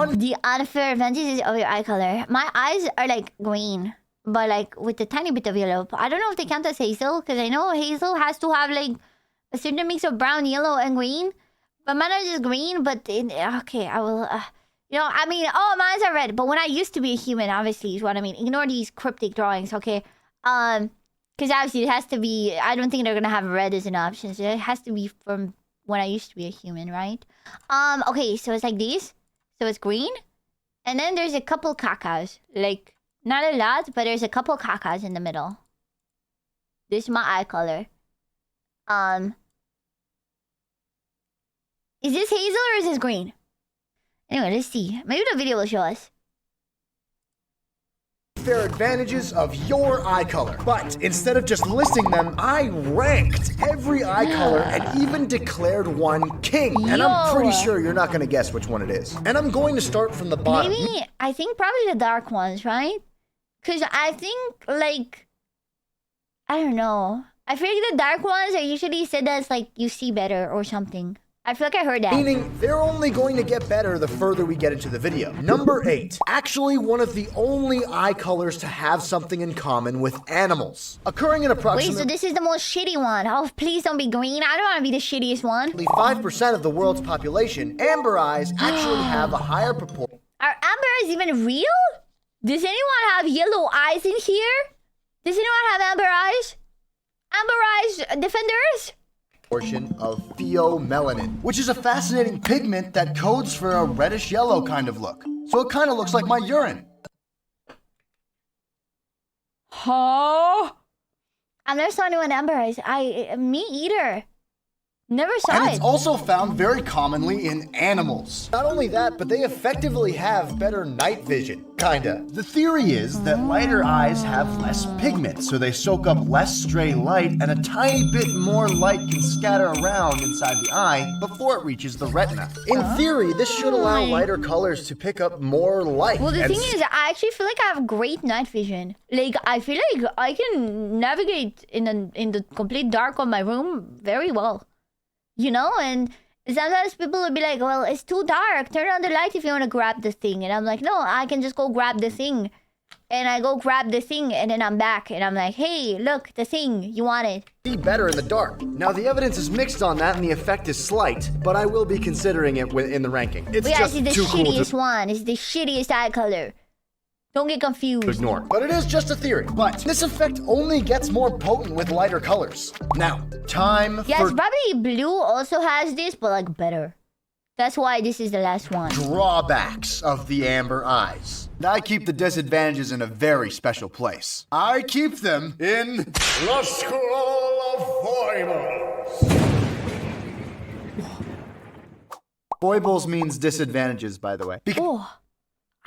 The unfair advantages of your eye color. My eyes are like green, but like with a tiny bit of yellow. I don't know if they count as Hazel, because I know Hazel has to have like a certain mix of brown, yellow, and green. But mine are just green, but okay, I will... you know, I mean, oh, mine are red. But when I used to be a human, obviously, is what I mean. Ignore these cryptic drawings, okay? Because obviously it has to be... I don't think they're going to have red as an option. So it has to be from when I used to be a human, right? Okay, so it's like these. So it's green. And then there's a couple cacas. Like, not a lot, but there's a couple cacas in the middle. This is my eye color. Is this Hazel or is this green? Anyway, let's see. Maybe the video will show us. Fair advantages of your eye color. But instead of just listing them, I ranked every eye color and even declared one king. And I'm pretty sure you're not going to guess which one it is. And I'm going to start from the bottom. Maybe, I think probably the dark ones, right? Because I think, like, I don't know. I feel like the dark ones are usually said as, like, you see better or something. I feel like I heard that. Meaning, they're only going to get better the further we get into the video. Number 8. Actually one of the only eye colors to have something in common with animals. Occurring in approximately... Wait, so this is the most shitty one. Oh, please don't be green. I don't want to be the shittiest one. 5% of the world's population, amber eyes actually have a higher proportion. Are amber eyes even real? Does anyone have yellow eyes in here? Does anyone have amber eyes? Amber eyes defenders? Portion of pheomelanin, which is a fascinating pigment that codes for a reddish yellow kind of look. So it kind of looks like my urine. Huh? I've never saw anyone amber eyes. Me either. Never saw it. And it's also found very commonly in animals. Not only that, but they effectively have better night vision. Kinda. The theory is that lighter eyes have less pigment, so they soak up less stray light, and a tiny bit more light can scatter around inside the eye before it reaches the retina. In theory, this should allow lighter colors to pick up more light. Well, the thing is, I actually feel like I have great night vision. Like, I feel like I can navigate in the complete dark of my room very well. You know, and sometimes people will be like, well, it's too dark. Turn on the light if you want to grab the thing. And I'm like, no, I can just go grab the thing. And I go grab the thing, and then I'm back. And I'm like, hey, look, the thing. You want it. See better in the dark. Now, the evidence is mixed on that, and the effect is slight. But I will be considering it in the ranking. It's just the too cool to shittiest one. It's the shittiest eye color. Don't get confused. Ignore. But it is just a theory. But this effect only gets more potent with lighter colors. Now, time for... Yes, probably blue also has this, but like better. That's why this is the last one. Drawbacks of the amber eyes. I keep the disadvantages in a very special place. I keep them in the School of Foibles. Foibles means disadvantages, by the way.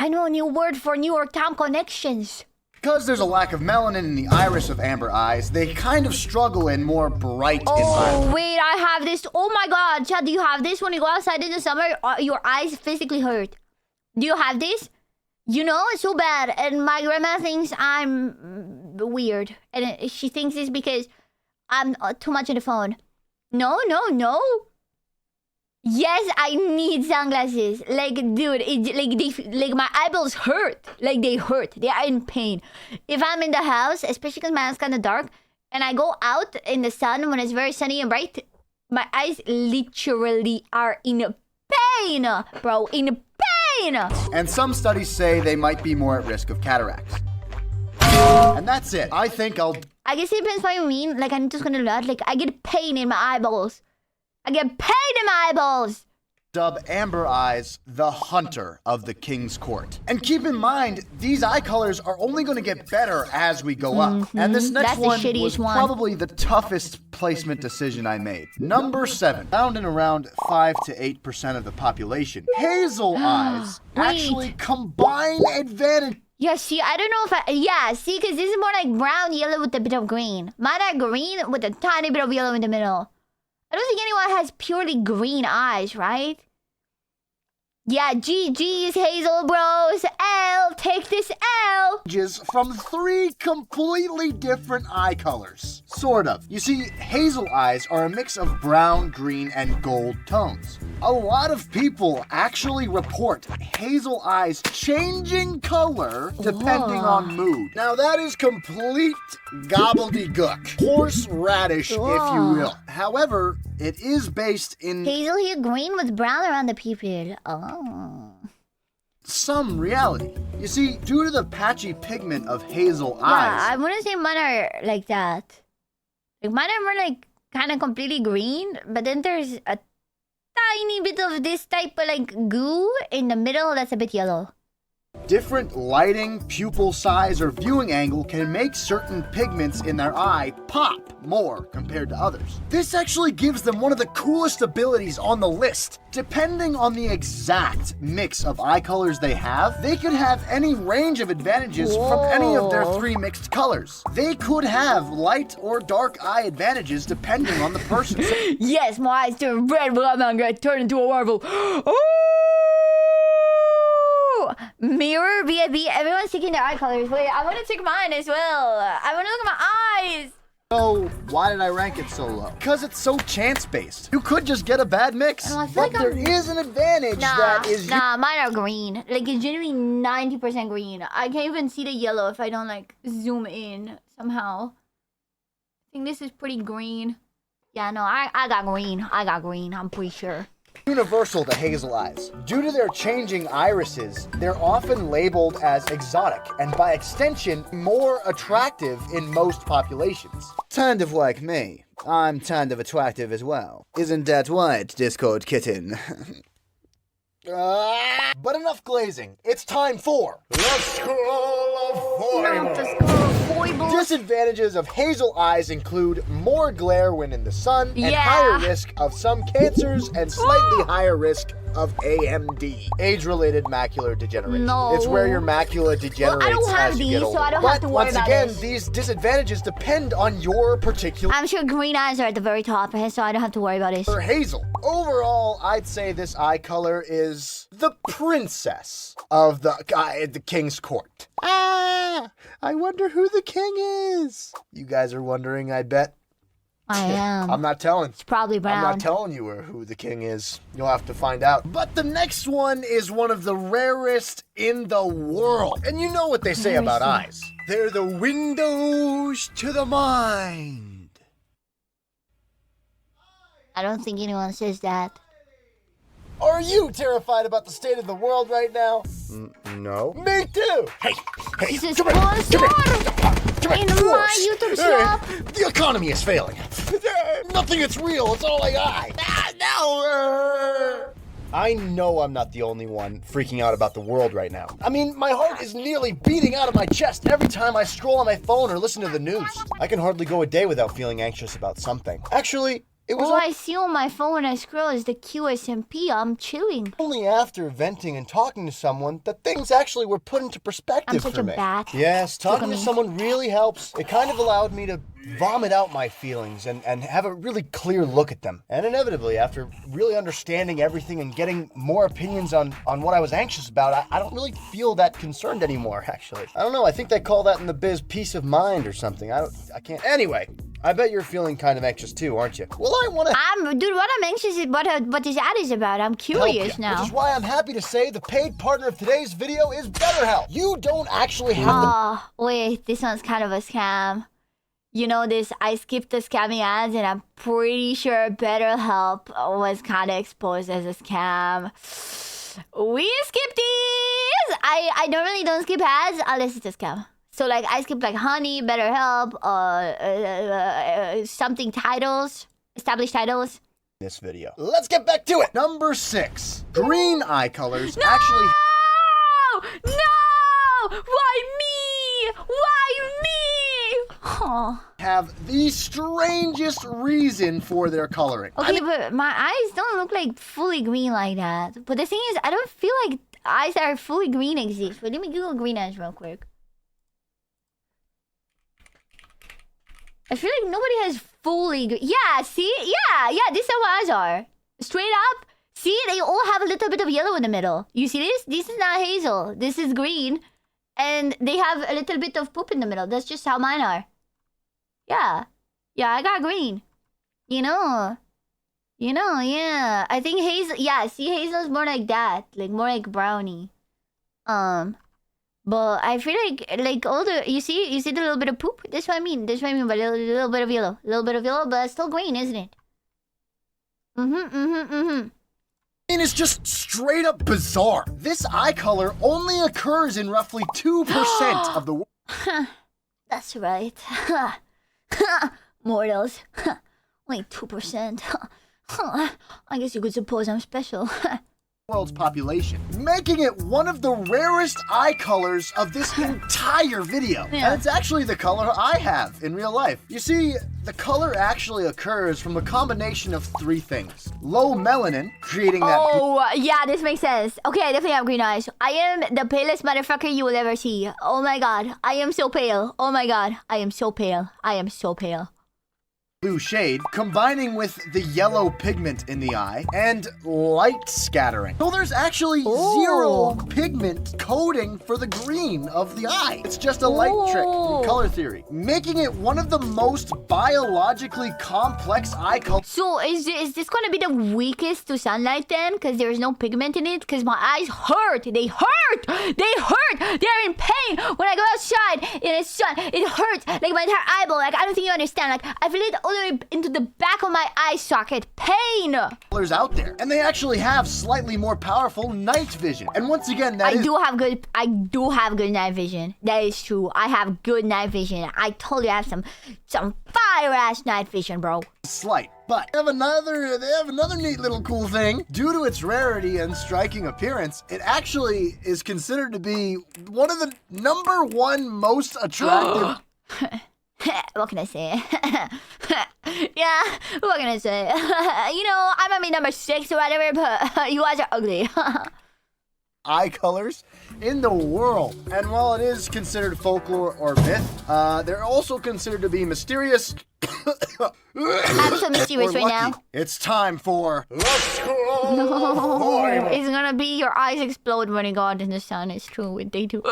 I know a new word for New York Town connections. Because there's a lack of melanin in the iris of amber eyes, they kind of struggle in more bright environments. Oh, wait, I have this. Oh my god, Chad, do you have this when you go outside in the summer? Your eyes physically hurt. Do you have this? You know, it's so bad. And my grandma thinks I'm weird. And she thinks it's because I'm too much on the phone. No. Yes, I need sunglasses. Like, dude, like my eyeballs hurt. Like, they hurt. They are in pain. If I'm in the house, especially because my house is kind of dark, and I go out in the sun when it's very sunny and bright, my eyes literally are in pain, bro. In pain. And some studies say they might be more at risk of cataracts. And that's it. I guess it depends what you mean. Like, I'm just gonna lot. Like, I get pain in my eyeballs. I get pain in my eyeballs. Dub amber eyes the hunter of the king's court. And keep in mind, these eye colors are only going to get better as we go up. And this next one was probably the toughest placement decision I made. Number 7, found in around 5 to 8% of the population. Hazel eyes actually combine advantage. Yeah, see, I don't know if see, because this is more like brown, yellow with a bit of green. Mine are green with a tiny bit of yellow in the middle. I don't think anyone has purely green eyes, right? Yeah, GG's, Hazel Bros. L, take this L. From 3 completely different eye colors. Sort of. You see, hazel eyes are a mix of brown, green, and gold tones. A lot of people actually report hazel eyes changing color depending on mood. Now that is complete gobbledygook. Horseradish, if you will. However, it is based in Hazel here green with brown around the pupil. Oh. some reality. You see, due to the patchy pigment of hazel Yeah, eyes, I wouldn't say mine are like that. Like mine are more like kind of completely green, but then there's a tiny bit of this type of like goo in the middle that's a bit yellow. different lighting, pupil size, or viewing angle can make certain pigments in their eye pop more compared to others. This actually gives them one of the coolest abilities on the list. Depending on the exact mix of eye colors they have, they could have any range of advantages from any of their 3 mixed colors. They could have light or dark eye advantages depending on the person. Yes, my eyes turn red, but I'm not gonna turn into a marble. Oh! Mirror, BFB, everyone's taking their eye colors. Wait, I want to take mine as well. I want to look at my eyes. So, why did I rank it so low? Because it's so chance-based. You could just get a bad mix, I feel but like there is an advantage that is... mine are green. Like, it's generally 90% green. I can't even see the yellow if I don't, like, zoom in somehow. I think this is pretty green. Yeah, no, I got green. I got green, I'm pretty sure. Universal to hazel eyes. Due to their changing irises, they're often labeled as exotic and by extension more attractive in most populations. Kind of like me. I'm kind of attractive as well. Isn't that right, Discord kitten? But enough glazing. It's time for the Scroll of Foibles. Disadvantages of hazel eyes include more glare when in the sun and higher risk of some cancers and slightly higher risk of AMD, age-related macular degeneration. No. It's where your macula degenerates I don't have as you these, get older. so I don't have to worry about once again, this. these disadvantages depend on your particular... I'm sure green eyes are at the very top, so I don't have to worry about this. For hazel, overall, I'd say this eye color is the princess of the king's court. I wonder who the king is. You guys are wondering, I bet. I am. I'm not telling. It's probably brown. I'm not telling you who the king is. You'll have to find out. But the next one is one of the rarest in the world. And you know what they say about eyes. They're the windows to the mind. I don't think anyone says that. Are you terrified about the state of the world right now? No. Me too. Hey, This is come here. Come in here. my YouTube shop. The economy is failing. Nothing is real. It's all AI. No. I know I'm not the only one freaking out about the world right now. I mean, my heart is nearly beating out of my chest every time I scroll on my phone or listen to the news. I can hardly go a day without feeling anxious about something. Actually, it was All I see on my phone when I scroll is the QSMP. I'm chilling. only after venting and talking to someone that things actually were put into perspective I'm such for a me. bat. Yes, talking to Look at me. someone really helps. It kind of allowed me to vomit out my feelings and have a really clear look at them. And inevitably, after really understanding everything and getting more opinions on what I was anxious about, I don't really feel that concerned anymore, actually. I don't know, I think they call that in the biz peace of mind or something. I can't. Anyway, I bet you're feeling kind of anxious too, aren't you? Well, I want to Dude, what I'm anxious is what this ad is about. I'm help curious you, now. which is why I'm happy to say the paid partner of today's video is BetterHelp. You don't actually have to... Oh, wait, this one's kind of a scam. You know this, I skipped the scammy ads and I'm pretty sure BetterHelp was kind of exposed as a scam. We skipped these! I normally don't skip ads unless it's a scam. So like I skip like Honey, BetterHelp, something titles, established titles. This video. Let's get back to it. Number 6. Green eye colors actually... No! Why me? Why me? Oh. have the strangest reason for their coloring. Okay, but my eyes don't look like fully green like that. But the thing is, I don't feel like eyes that are fully green exist. But let me Google green eyes real quick. I feel like nobody has fully green. Yeah, see? Yeah, this is how eyes are. Straight up, See, they all have a little bit of yellow in the middle. You see this? This is not Hazel. This is green. And they have a little bit of poop in the middle. That's just how mine are. Yeah. Yeah, I got green. You know, yeah. I think Hazel... Yeah, see, Hazel's more like that. Like, more like brownie. But I feel like all the... You see the little bit of poop? That's what I mean. That's what I mean by a little bit of yellow. A little bit of yellow, but it's still green, isn't it? Green is just straight up bizarre. This eye color only occurs in roughly 2% of the... That's right. Mortals. Only 2%. I guess you could suppose I'm special. World's population, making it one of the rarest eye colors of this entire video. Yeah. And it's actually the color I have in real life. You see, the color actually occurs from a combination of 3 things. Low melanin, creating that... Oh, yeah, this makes sense. Okay, I definitely have green eyes. I am the palest motherfucker you will ever see. Oh my god, I am so pale. Oh my god, I am so pale. I am so pale. Blue shade, combining with the yellow pigment in the eye and light scattering. So there's actually 0 pigment coding for the green of the eye. It's just a light trick in color theory, making it one of the most biologically complex eye colors. So is this gonna be the weakest to sunlight then? Because there's no pigment in it? Because my eyes hurt. They hurt. They hurt. They're in pain when I go outside in the sun. It hurts. Like my entire eyeball. Like I don't think you understand. Like I feel it all the way into the back of my eye socket. Pain. Colors out there, and they actually have slightly more powerful night vision. And once again, I do have good night vision. That is true. I have good night vision. I totally have some fire ass night vision, bro. Slight, but they have another neat little cool thing. Due to its rarity and striking appearance, it actually is considered to be one of the #1 most attractive. What can I say? Yeah, what can I say? You know, I might be number 6 or whatever, but you guys are ugly. Eye colors in the world. And while it is considered folklore or myth, they're also considered to be mysterious. I'm so mysterious right now. It's time for Let's Go. No, it's gonna be your eyes explode when you go out in the sun. It's true, they do.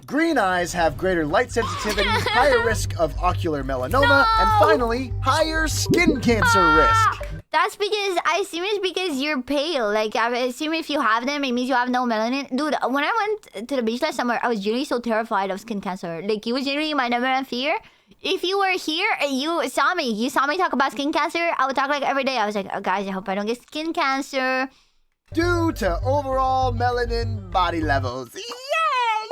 Green eyes have greater light sensitivity, higher risk of ocular melanoma, and finally, higher skin cancer risk. That's because I assume it's because you're pale. Like I assume if you have them, it means you have no melanin. Dude, when I went to the beach last summer, I was really so terrified of skin cancer. Like it was generally my #1 fear. If you were here and you saw me talk about skin cancer, I would talk like every day. I was like, oh, guys, I hope I don't get skin cancer. Due to overall melanin body levels. Yay!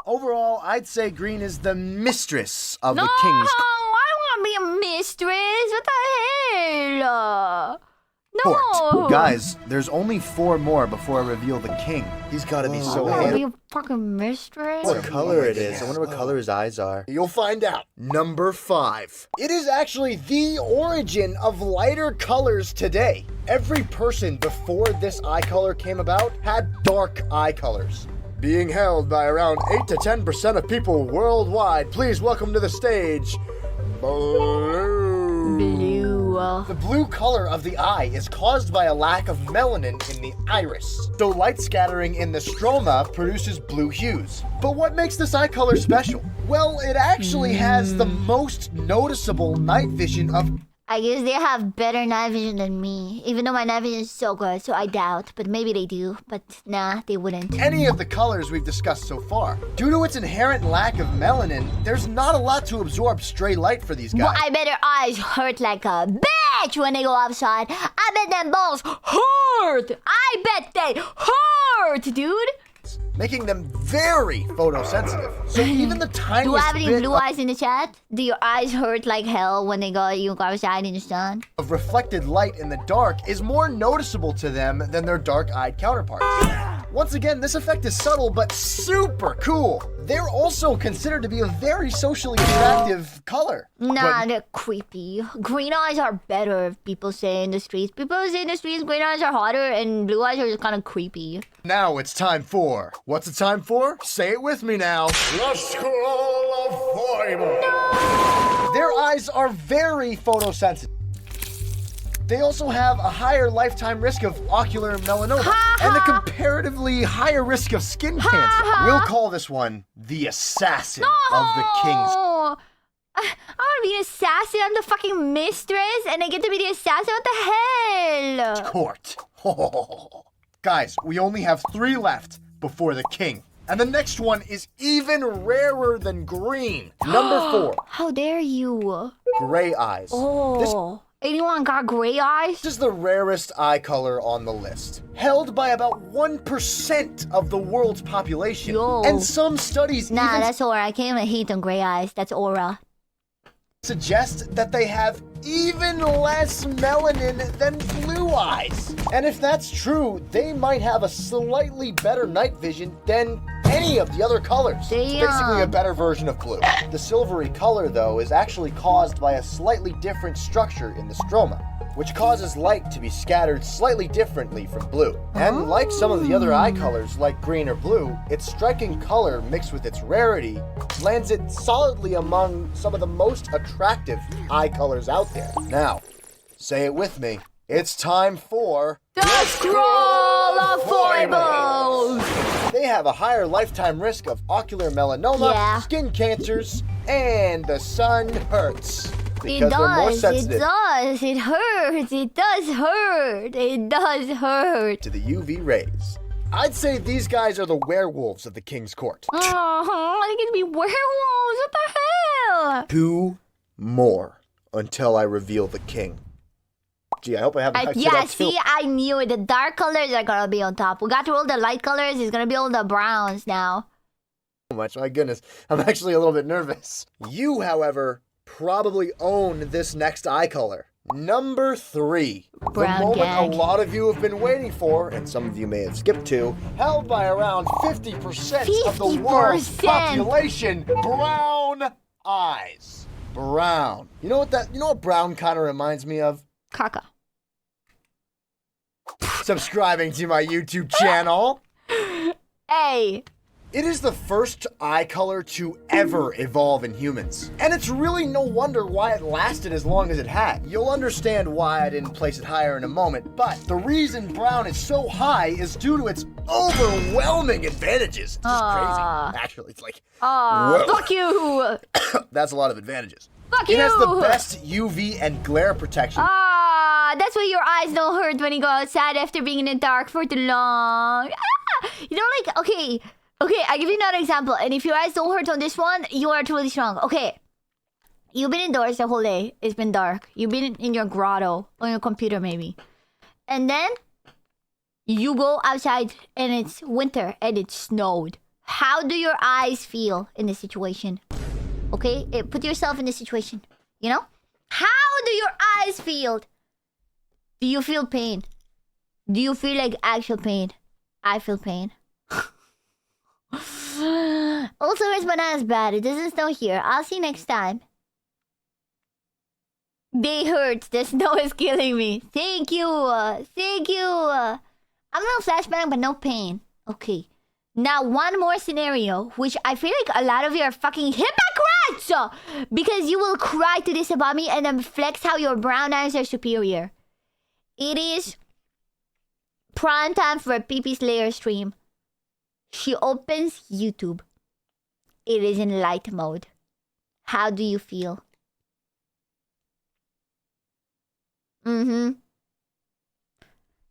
Overall, I'd say green is the mistress of the king's... No, I don't want to be a mistress. What the hell? No. Court. Guys, there's only 4 more before I reveal the king. He's gotta be so handsome. Be a fucking mistress? What color it is? I wonder what color his eyes are. You'll find out. Number 5. It is actually the origin of lighter colors today. Every person before this eye color came about had dark eye colors. Being held by around 8 to 10% of people worldwide, please welcome to the stage, Blue. The blue color of the eye is caused by a lack of melanin in the iris. So light scattering in the stroma produces blue hues. But what makes this eye color special? Well, it actually has the most noticeable night vision of... I guess they have better night vision than me. Even though my night vision is so good, so I doubt. But maybe they do. But nah, they wouldn't. Any of the colors we've discussed so far. Due to its inherent lack of melanin, there's not a lot to absorb stray light for these guys. Well, I bet their eyes hurt like a bitch when they go outside. I bet them balls hurt. I bet they hurt, dude. Making them very photosensitive. So even the tiniest Do I have any blue eyes in the chat? Do your eyes hurt like hell when you go outside in the sun? Of reflected light in the dark is more noticeable to them than their dark-eyed counterparts. Once again, this effect is subtle but super cool. They're also considered to be a very socially attractive color. Nah, they're creepy. Green eyes are better, people say in the streets. People say in the streets green eyes are hotter and blue eyes are just kind of creepy. Now it's time for... What's it time for? Say it with me now. The Scroll of Bible. No! Their eyes are very photosensitive. they also have a higher lifetime risk of ocular melanoma and a comparatively higher risk of skin cancer. We'll call this one the assassin of the king's. I want to be an assassin. I'm the fucking mistress, and I get to be the assassin. What the hell? Court. Guys, we only have 3 left before the king. And the next one is even rarer than green. Number 4. How dare you? Gray eyes. Oh. Anyone got gray eyes? This is the rarest eye color on the list, held by about 1% of the world's population. Yo. And some studies Nah, even that's aura. I can't even hate on gray eyes. That's aura. suggest that they have even less melanin than blue eyes. And if that's true, they might have a slightly better night vision than any of the other colors. It's basically a better version of blue. The silvery color, though, is actually caused by a slightly different structure in the stroma, which causes light to be scattered slightly differently from blue. And like some of the other eye colors, like green or blue, its striking color mixed with its rarity lands it solidly among some of the most attractive eye colors out there. Now, say it with me. It's time for The Scroll of Foibles! They have a higher lifetime risk of ocular melanoma, Yeah. skin cancers, and the sun hurts. It Because they're more does, it sensitive does, it hurts, it does hurt, it does hurt. to the UV rays. I'd say these guys are the werewolves of the king's court. I get to be werewolves, what the hell? 2 more until I reveal the king. Gee, I hope I haven't hyped it Yeah, up too. see, I knew it. The dark colors are gonna be on top. We got through all the light colors, it's gonna be all the browns now. Much. My goodness, I'm actually a little bit nervous. You, however, probably own this next eye color. Number 3. Brown the moment gag. a lot of you have been waiting for, and some of you may have skipped to, held by around 50% of the world's 50%. population. Brown eyes. Brown. You know what brown kind of reminds me of? Caca. Subscribing to my YouTube channel. Hey. It is the first eye color to ever evolve in humans. And it's really no wonder why it lasted as long as it had. You'll understand why I didn't place it higher in a moment, but the reason brown is so high is due to its overwhelming advantages. It's just crazy. Actually, it's like, whoa. Fuck you. That's a lot of advantages. Fuck It you. has the best UV and glare protection. That's why your eyes don't hurt when you go outside after being in the dark for too long. You know, like, okay, I'll give you another example. And if your eyes don't hurt on this one, you are truly strong. Okay, you've been indoors the whole day. It's been dark. You've been in your grotto, on your computer maybe. And then you go outside and it's winter and it snowed. How do your eyes feel in this situation? Okay, put yourself in this situation, you know? How do your eyes feel? Do you feel pain? Do you feel like actual pain? I feel pain. Also, it's bananas bad. It doesn't snow here. I'll see you next time. They hurt. The snow is killing me. Thank you. Thank you. I'm a little flashbang, but no pain. Okay. Now, one more scenario, which I feel like a lot of you are fucking hypocrites! Because you will cry to this about me and then flex how your brown eyes are superior. It is prime time for a PP Slayer stream. She opens YouTube. It is in light mode. How do you feel?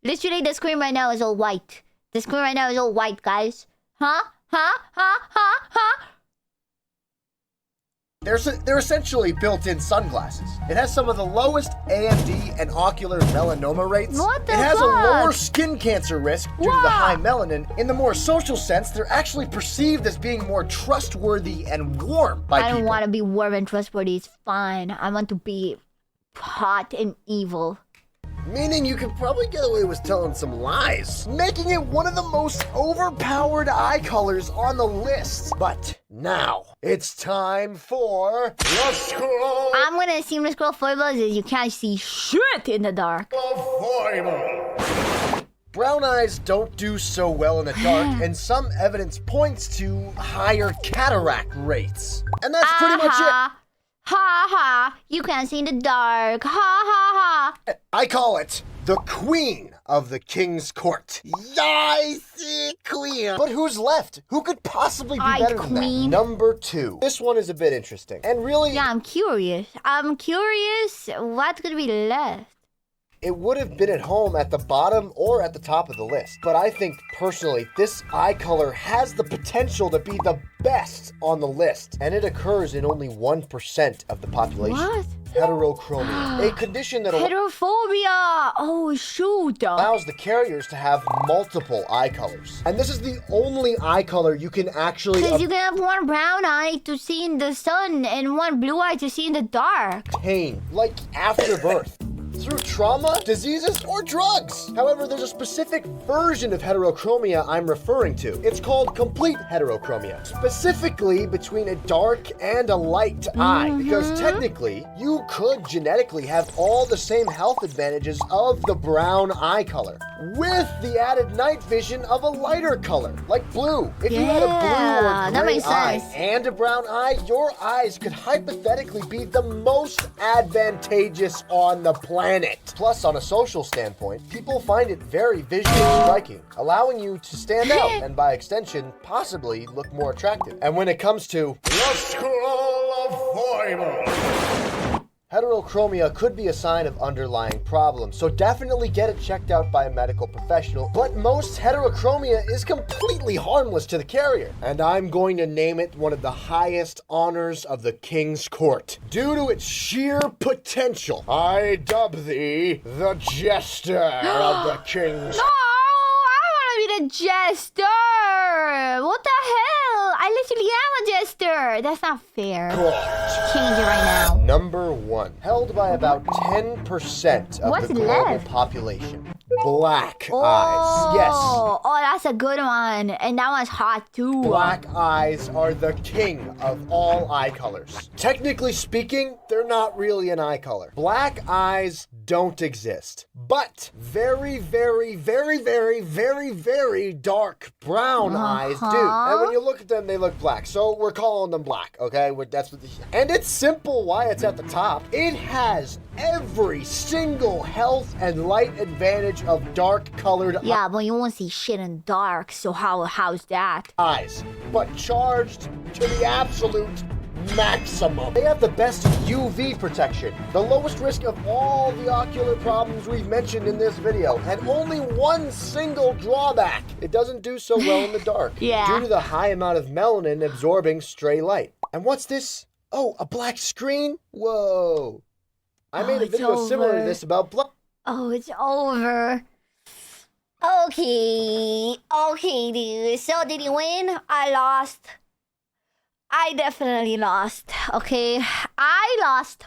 Literally, the screen right now is all white. The screen right now is all white, guys. Huh? They're essentially built-in sunglasses. It has some of the lowest AMD and ocular melanoma rates. What the It has fuck? a lower skin cancer risk due to the high melanin. In the more social sense, they're actually perceived as being more trustworthy and warm by I people. don't want to be warm and trustworthy. It's fine. I want to be hot and evil. Meaning you could probably get away with telling some lies, making it one of the most overpowered eye colors on the list. But now, it's time for the Scroll I'm gonna assume the scroll foibles is you can't see shit in the dark. of Foibles. Brown eyes don't do so well in the dark, and some evidence points to higher cataract rates. And that's pretty much it. Ha ha. You can't see in the dark. Ha ha ha. I call it the queen of the king's court. I see queen. But who's left? Who could possibly be better than that? Number 2. This one is a bit interesting. And really... Yeah, I'm curious. What could be left? It would have been at home at the bottom or at the top of the list. But I think, personally, this eye color has the potential to be the best on the list. And it occurs in only 1% of the population. What? Heterochromia. A condition that Heterophobia! Oh, shoot. allows the carriers to have multiple eye colors. And this is the only eye color you can actually Because you can have one brown eye to see in the sun and one blue eye to see in the dark. obtain, like after birth. Through trauma, diseases, or drugs. However, there's a specific version of heterochromia I'm referring to. It's called complete heterochromia, specifically between a dark and a light eye, because technically, you could genetically have all the same health advantages of the brown eye color, with the added night vision of a lighter color, like blue. If you had a blue or that gray makes eye sense. and a brown eye, your eyes could hypothetically be the most advantageous on the planet. Plus, on a social standpoint, people find it very visually striking, allowing you to stand out and, by extension, possibly look more attractive. And when it comes to the School of Foibles, heterochromia could be a sign of underlying problems, so definitely get it checked out by a medical professional. But most heterochromia is completely harmless to the carrier, and I'm going to name it one of the highest honors of the King's Court. Due to its sheer potential, I dub thee the Jester of the King's No, I want to be the jester. What the hell? I literally am a jester. That's not fair. Court. Change it right now. Number 1, held by about 10% of What's the global left? population. Black eyes. Yes. Oh, that's a good one. And that one's hot too. Black eyes are the king of all eye colors. Technically speaking, they're not really an eye color. Black eyes don't exist. But very, very, very, very, very, very dark brown eyes do. And when you look at them, they look black. So we're calling them black, okay? That's what and it's simple why it's at the top. It has every single health and light advantage of dark colored Yeah, but you won't see shit in dark, so how's that? eyes, but charged to the absolute maximum. They have the best UV protection, the lowest risk of all the ocular problems we've mentioned in this video, and only one single drawback. It doesn't do so well in the dark Yeah. due to the high amount of melanin absorbing stray light. And what's this? Oh, a black screen? Whoa. I made a it's video similar to over. this about black. Oh, it's over. Okay, dude. So did you win? I lost. I definitely lost. Okay, I lost.